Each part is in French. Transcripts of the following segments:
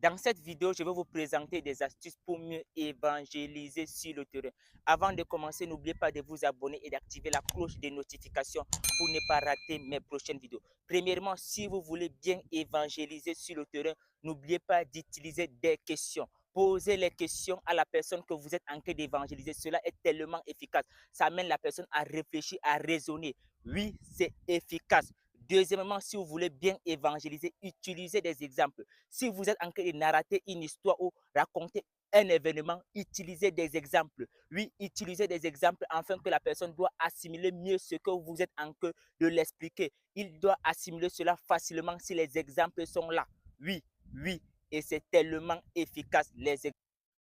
Dans cette vidéo, je vais vous présenter des astuces pour mieux évangéliser sur le terrain. Avant de commencer, n'oubliez pas de vous abonner et d'activer la cloche de notification pour ne pas rater mes prochaines vidéos. Premièrement, si vous voulez bien évangéliser sur le terrain, n'oubliez pas d'utiliser des questions. Posez les questions à la personne que vous êtes en train d'évangéliser. Cela est tellement efficace. Ça amène la personne à réfléchir, à raisonner. Oui, c'est efficace. Deuxièmement, si vous voulez bien évangéliser, utilisez des exemples. Si vous êtes en train de narrater une histoire ou raconter un événement, utilisez des exemples. Oui, utilisez des exemples afin que la personne doit assimiler mieux ce que vous êtes en train de l'expliquer. Il doit assimiler cela facilement si les exemples sont là. Oui, oui, et c'est tellement efficace les exemples.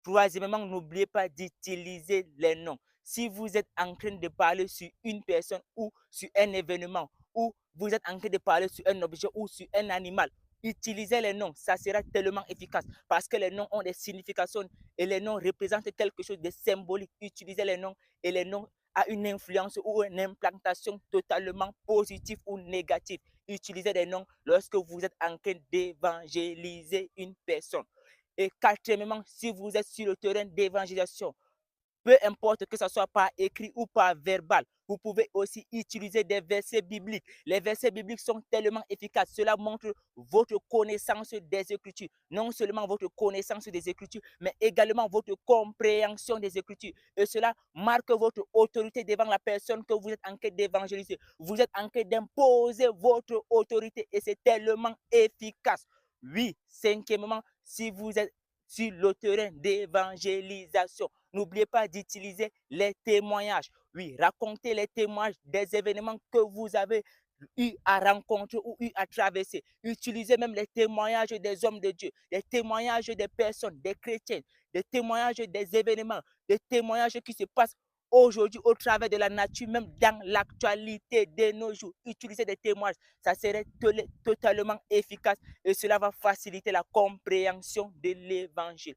Troisièmement, n'oubliez pas d'utiliser les noms. Si vous êtes en train de parler sur une personne ou sur un événement, ou vous êtes en train de parler sur un objet ou sur un animal, utilisez les noms. Ça sera tellement efficace parce que les noms ont des significations et les noms représentent quelque chose de symbolique. Utilisez les noms et les noms a une influence ou une implantation totalement positive ou négative. Utilisez des noms lorsque vous êtes en train d'évangéliser une personne. Et quatrièmement, si vous êtes sur le terrain d'évangélisation, peu importe que ce soit par écrit ou par verbal, vous pouvez aussi utiliser des versets bibliques. Les versets bibliques sont tellement efficaces. Cela montre votre connaissance des Écritures. Non seulement votre connaissance des Écritures, mais également votre compréhension des Écritures. Et cela marque votre autorité devant la personne que vous êtes en train d'évangéliser. Vous êtes en train d'imposer votre autorité et c'est tellement efficace. Oui, cinquièmement, si vous êtes sur le terrain d'évangélisation, n'oubliez pas d'utiliser les témoignages. Oui, racontez les témoignages des événements que vous avez eu à rencontrer ou eu à traverser. Utilisez même les témoignages des hommes de Dieu, les témoignages des personnes, des chrétiens, des témoignages des événements, des témoignages qui se passent aujourd'hui au travers de la nature, même dans l'actualité de nos jours. Utilisez des témoignages, ça serait totalement efficace et cela va faciliter la compréhension de l'évangile.